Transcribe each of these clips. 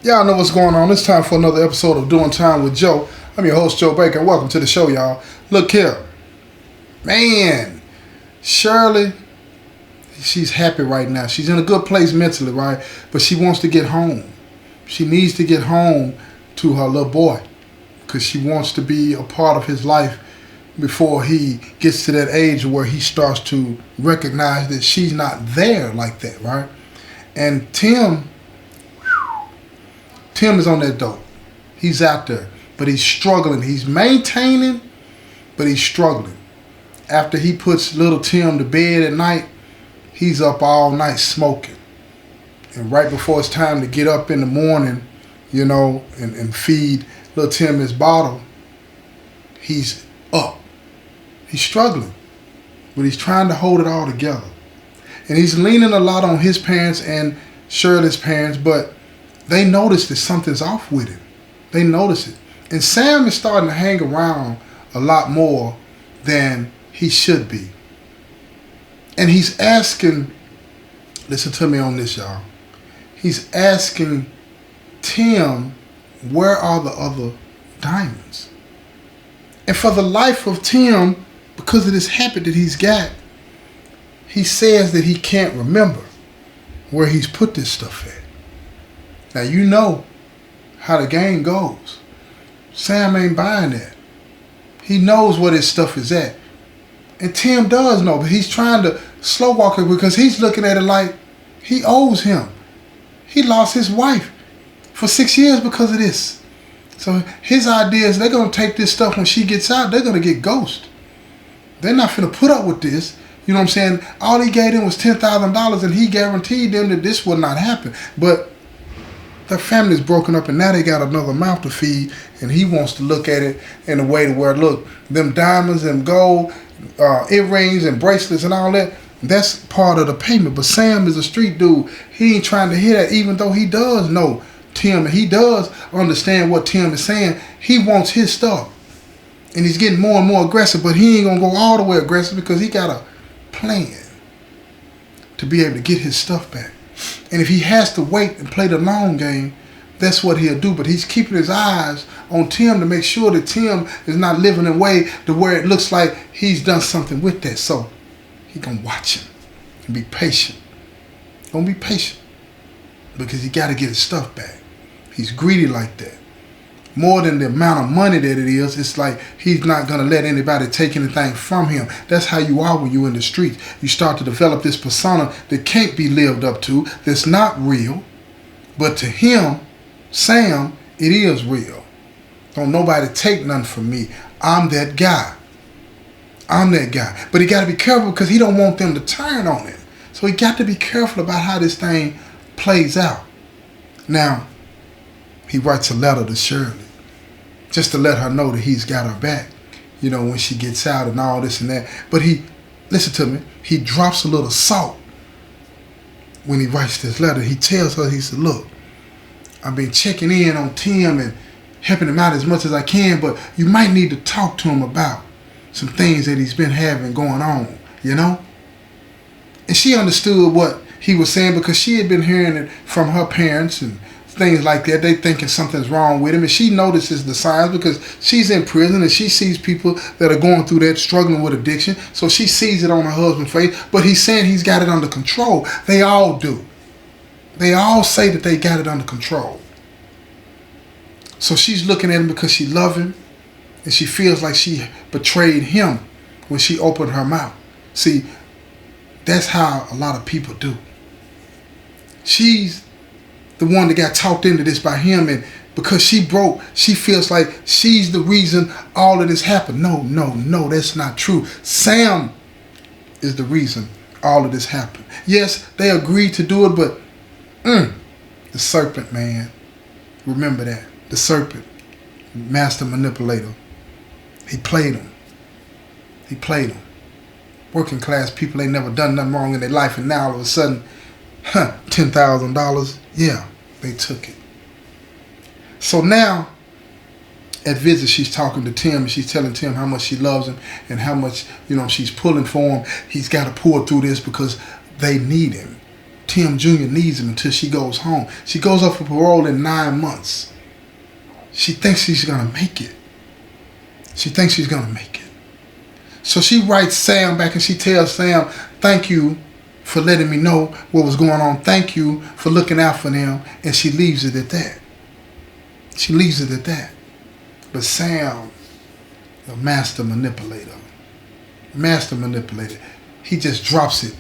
Y'all know what's going on. It's time for another episode of Doing Time with Joe. I'm your host, Joe Baker. Welcome to the show, y'all. Look here. Man, Shirley, she's happy right now. She's in a good place mentally, right? But she wants to get home. She needs to get home to her little boy because she wants to be a part of his life before he gets to that age where he starts to recognize that she's not there like that, right? And Tim is on that dope. He's out there, but he's struggling. He's maintaining, but he's struggling. After he puts little Tim to bed at night, he's up all night smoking. And right before it's time to get up in the morning, you know, and feed little Tim his bottle, he's up. He's struggling, but he's trying to hold it all together. And he's leaning a lot on his parents and Shirley's parents, but they notice that something's off with him. They notice it. And Sam is starting to hang around a lot more than he should be. And he's asking, listen to me on this, y'all. He's asking Tim, where are the other diamonds? And for the life of Tim, because of this habit that he's got, he says that he can't remember where he's put this stuff at. Now, you know how the game goes. Sam ain't buying that. He knows where this stuff is at. And Tim does know, but he's trying to slow walk it because he's looking at it like he owes him. He lost his wife for 6 years because of this. So his idea is they're going to take this stuff when she gets out, they're going to get ghosted. They're not finna put up with this. You know what I'm saying? All he gave them was $10,000 and he guaranteed them that this would not happen. But their family's broken up and now they got another mouth to feed, and he wants to look at it in a way to where, look, them diamonds and gold, earrings and bracelets and all that, that's part of the payment. But Sam is a street dude. He ain't trying to hear that, even though he does know Tim and he does understand what Tim is saying. He wants his stuff. And he's getting more and more aggressive, but he ain't going to go all the way aggressive because he got a plan to be able to get his stuff back. And if he has to wait and play the long game, that's what he'll do. But he's keeping his eyes on Tim to make sure that Tim is not living in a way to where it looks like he's done something with that. So he's going to watch him and be patient. Don't be patient because he got to get his stuff back. He's greedy like that. More than the amount of money that it is, it's like he's not going to let anybody take anything from him. That's how you are when you're in the streets. You start to develop this persona that can't be lived up to, that's not real. But to him, Sam, it is real. Don't nobody take nothing from me. I'm that guy. I'm that guy. But he got to be careful because he don't want them to turn on him. So he got to be careful about how this thing plays out. Now, he writes a letter to Shirley just to let her know that he's got her back, you know, when she gets out and all this and that. But he, listen to me, he drops a little salt when he writes this letter. He tells her, he said, look, I've been checking in on Tim and helping him out as much as I can, but you might need to talk to him about some things that he's been having going on, you know? And she understood what he was saying because she had been hearing it from her parents and things like that. They thinking something's wrong with him, and she notices the signs because she's in prison and she sees people that are going through that, struggling with addiction. So she sees it on her husband's face, but he's saying he's got it under control. They all do. They all say that they got it under control. So she's looking at him because she loves him and she feels like she betrayed him when she opened her mouth. See, that's how a lot of people do. She's the one that got talked into this by him, and because she broke, she feels like she's the reason all of this happened. No, that's not true. Sam is the reason all of this happened. Yes, they agreed to do it, but the serpent, man, remember that. The serpent, master manipulator, he played him. He played him. Working class people ain't never done nothing wrong in their life, and now all of a sudden, $10,000, yeah, they took it. So now, at visit, she's talking to Tim, and she's telling Tim how much she loves him and how much, she's pulling for him. He's got to pull through this because they need him Tim Jr. needs him until she goes home. She goes up for parole in 9 months. She thinks she's going to make it. She thinks she's going to make it. So she writes Sam back and she tells Sam, thank you for letting me know what was going on. Thank you for looking out for them. And she leaves it at that. She leaves it at that. But Sam, a master manipulator. He just drops it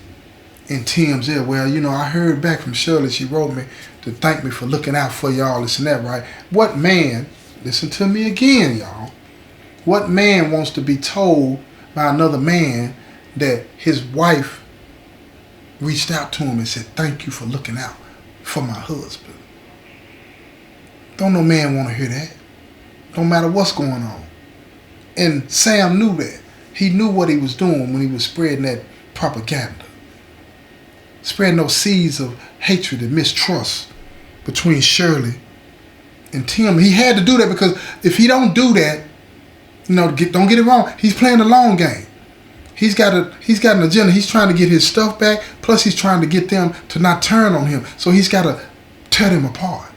in Tim's ear. Well, I heard back from Shirley. She wrote me to thank me for looking out for y'all, this and that, right? What man, listen to me again, y'all. What man wants to be told by another man that his wife reached out to him and said, thank you for looking out for my husband? Don't no man want to hear that. Don't matter what's going on. And Sam knew that. He knew what he was doing when he was spreading that propaganda. Spreading those seeds of hatred and mistrust between Shirley and Tim. He had to do that because if he don't do that, don't get it wrong, he's playing the long game. He's got an agenda. He's trying to get his stuff back, plus he's trying to get them to not turn on him. So he's got to tear them apart.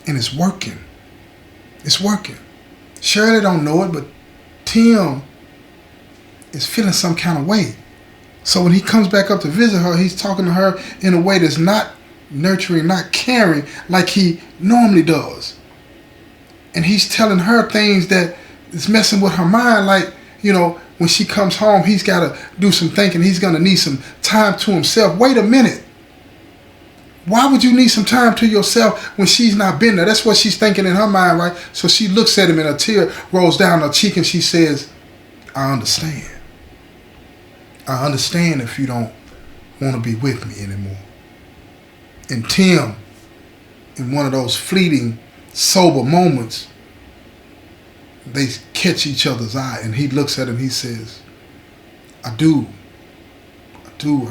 And it's working. It's working. Shirley don't know it, but Tim is feeling some kind of way. So when he comes back up to visit her, he's talking to her in a way that's not nurturing, not caring like he normally does. And he's telling her things that is messing with her mind, like, when she comes home, he's got to do some thinking. He's going to need some time to himself. Wait a minute. Why would you need some time to yourself when she's not been there? That's what she's thinking in her mind, right? So she looks at him and a tear rolls down her cheek and she says, I understand. I understand if you don't want to be with me anymore. And Tim, in one of those fleeting, sober moments, they catch each other's eye and he looks at him, he says, I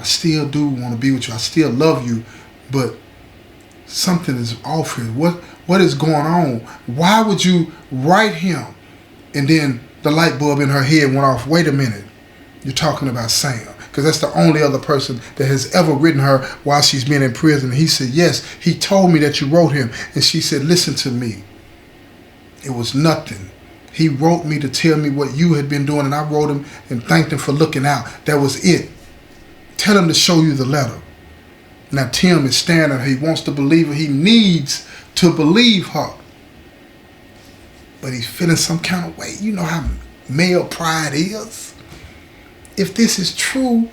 still do want to be with you. I still love you, but something is off here. What is going on? Why would you write him? And then the light bulb in her head went off. Wait a minute. You're talking about Sam. Because that's the only other person that has ever written her while she's been in prison. And he said, yes, he told me that you wrote him. And she said, listen to me. It was nothing. He wrote me to tell me what you had been doing. And I wrote him and thanked him for looking out. That was it. Tell him to show you the letter. Now Tim is staring at her. He wants to believe her. He needs to believe her. But he's feeling some kind of way. You know how male pride is. If this is true,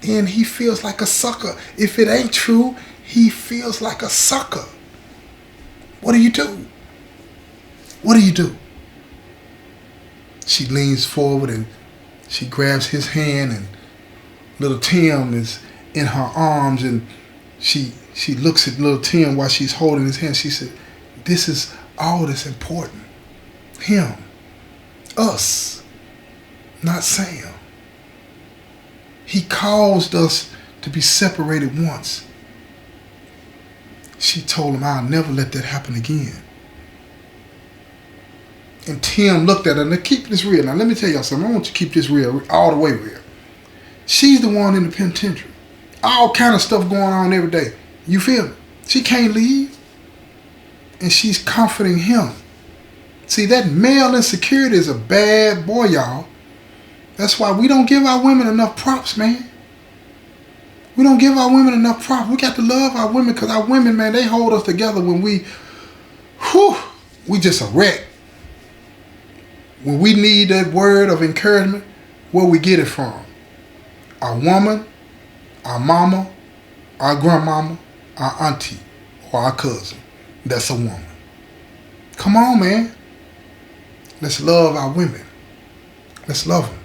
then he feels like a sucker. If it ain't true, he feels like a sucker. What do you do? What do you do? She leans forward and she grabs his hand, and little Tim is in her arms, and she looks at little Tim while she's holding his hand. She said, this is all that's important. Him. Us. Not Sam. He caused us to be separated once. She told him, I'll never let that happen again. And Tim looked at her. Now keep this real. Now let me tell y'all something. I want you to keep this real, all the way real. She's the one in the penitentiary. All kind of stuff going on every day. You feel me? She can't leave. And she's comforting him. See, that male insecurity is a bad boy, y'all. That's why we don't give our women enough props, man. We don't give our women enough props. We got to love our women, because our women, man, they hold us together when we just a wreck. When we need that word of encouragement, where we get it from? Our woman, our mama, our grandmama, our auntie, or our cousin. That's a woman. Come on, man. Let's love our women. Let's love them.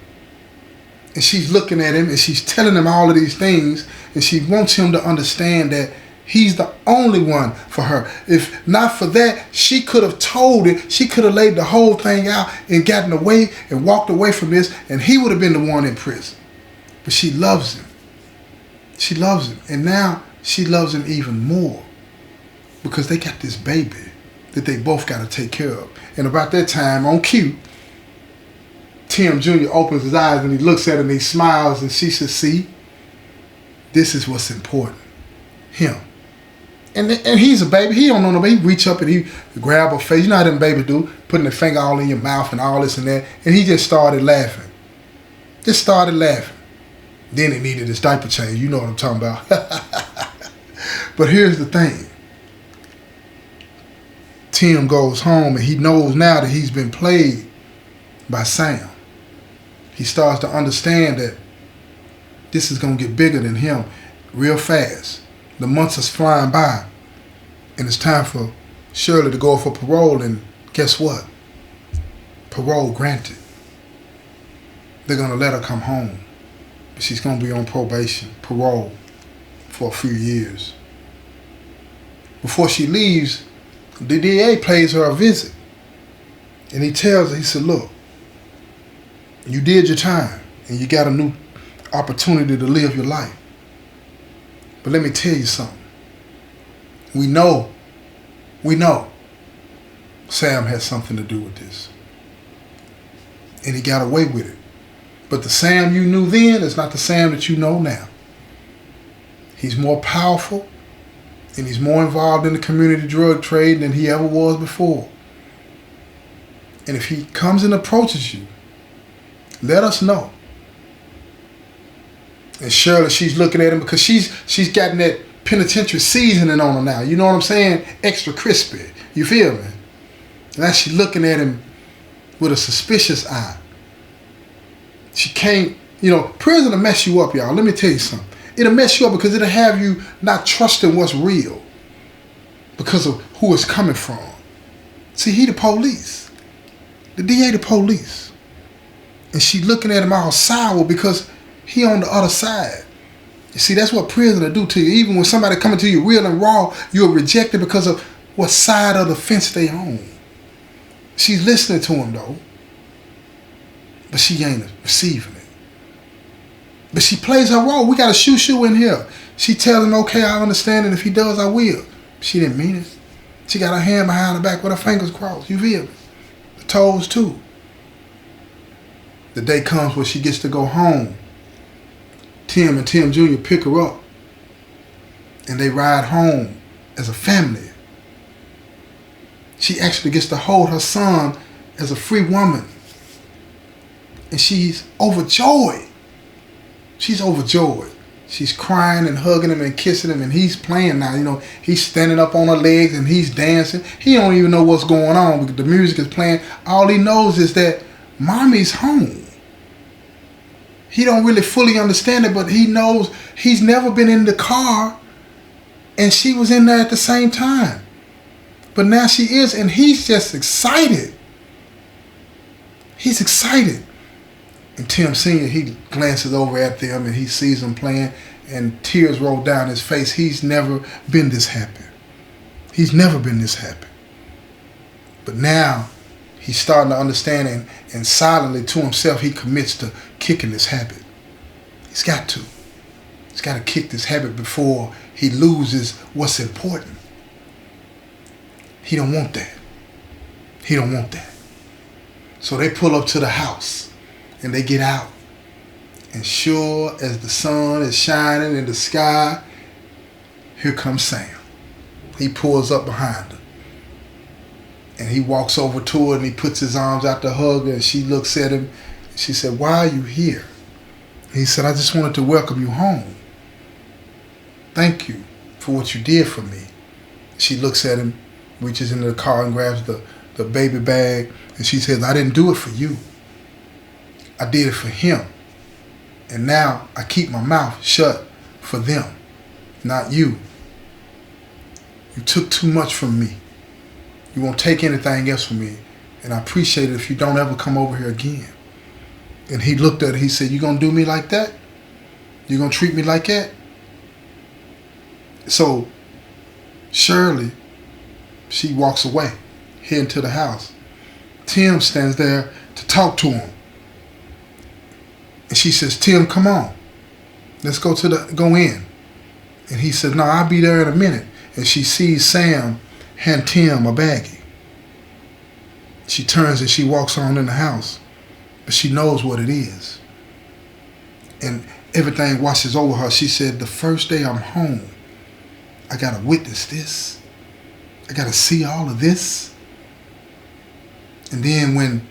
And she's looking at him and she's telling him all of these things, and she wants him to understand that he's the only one for her. If not for that, she could have told it. She could have laid the whole thing out and gotten away and walked away from this, and he would have been the one in prison. But she loves him. She loves him. And now she loves him even more, because they got this baby that they both got to take care of. And about that time, on cue, Tim Jr. opens his eyes and he looks at her and he smiles, and she says, see, this is what's important. him. And he's a baby. He don't know nobody. He reach up and he grab her face. You know how them babies do, putting their finger all in your mouth and all this and that. And he just started laughing. Just started laughing. Then he needed his diaper change. You know what I'm talking about. But here's the thing. Tim goes home and he knows now that he's been played by Sam. He starts to understand that this is going to get bigger than him real fast. The months is flying by, and it's time for Shirley to go for parole, and guess what? Parole granted. They're going to let her come home, but she's going to be on probation, parole, for a few years. Before she leaves, the DA pays her a visit, and he tells her, he said, look, you did your time, and you got a new opportunity to live your life. But let me tell you something. We know Sam has something to do with this. And he got away with it. But the Sam you knew then is not the Sam that you know now. He's more powerful and he's more involved in the community drug trade than he ever was before. And if he comes and approaches you, let us know. And Shirley, she's looking at him because she's gotten that penitentiary seasoning on her now. You know what I'm saying? Extra crispy. You feel me? And now she's looking at him with a suspicious eye. She can't, prison will mess you up, y'all. Let me tell you something. It'll mess you up because it'll have you not trusting what's real because of who it's coming from. See, he the police. The DA the police. And she looking at him all sour because he on the other side. You see, that's what prison will do to you. Even when somebody coming to you real and raw, you're rejected because of what side of the fence they on. She's listening to him though, but she ain't receiving it. But she plays her role. We got a shoo-shoo in here. She tells him, okay, I understand, and if he does, I will. She didn't mean it. She got her hand behind her back with her fingers crossed. You feel me? The toes too. The day comes where she gets to go home. Tim and Tim Jr. pick her up and they ride home as a family. She actually gets to hold her son as a free woman. And she's overjoyed. She's overjoyed. She's crying and hugging him and kissing him, and he's playing now. He's standing up on her legs and he's dancing. He don't even know what's going on because the music is playing. All he knows is that mommy's home. He don't really fully understand it, but he knows he's never been in the car and she was in there at the same time. But now she is, and he's just excited. He's excited. And Tim Sr., he glances over at them and he sees them playing and tears roll down his face. He's never been this happy. He's never been this happy. But now he's starting to understand, and silently to himself, he commits to kicking this habit. He's got to. He's got to kick this habit before he loses what's important. He don't want that. He don't want that. So they pull up to the house and they get out. And sure as the sun is shining in the sky, here comes Sam. He pulls up behind her. And he walks over to her and he puts his arms out to hug her, and she looks at him. She said, why are you here? He said, I just wanted to welcome you home. Thank you for what you did for me. She looks at him, reaches into the car and grabs the baby bag, and she says, I didn't do it for you. I did it for him. And now I keep my mouth shut for them, not you. You took too much from me. You won't take anything else from me. And I appreciate it if you don't ever come over here again. And he looked at her, he said, you gonna do me like that? You gonna treat me like that? So Shirley, she walks away, heading to the house. Tim stands there to talk to him. And she says, Tim, come on. Let's go in. And he said, no, I'll be there in a minute. And she sees Sam hand Tim a baggie. She turns and she walks on in the house. But she knows what it is. And everything washes over her. She said, the first day I'm home, I gotta witness this. I gotta see all of this. And then when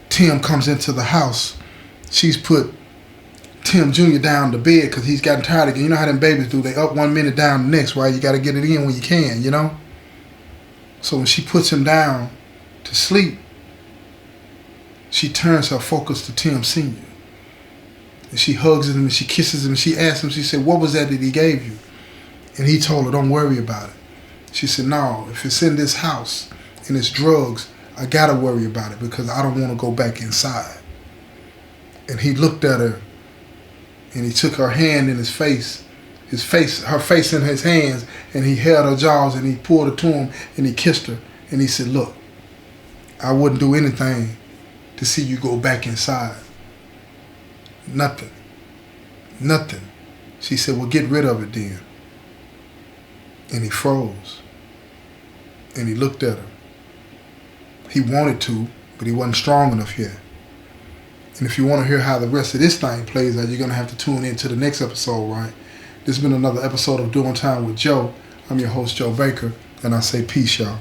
Tim comes into the house, she's put Tim Jr. down to bed because he's gotten tired again. You know how them babies do. They up 1 minute, down the next, right? You got to get it in when you can, you know? So when she puts him down to sleep, she turns her focus to Tim Sr. And she hugs him and she kisses him and she asks him, she said, what was that he gave you? And he told her, don't worry about it. She said, no, if it's in this house and it's drugs, I got to worry about it because I don't want to go back inside. And he looked at her and he took her hand in her face in his hands, and he held her jaws and he pulled her to him and he kissed her and he said, look, I wouldn't do anything to see you go back inside. Nothing. She said, well, get rid of it then. And he froze and he looked at her. He wanted to, but he wasn't strong enough yet. And if you want to hear how the rest of this thing plays out, you're going to have to tune in to the next episode, right? This has been another episode of Doing Time with Joe. I'm your host, Joe Baker, and I say peace, y'all.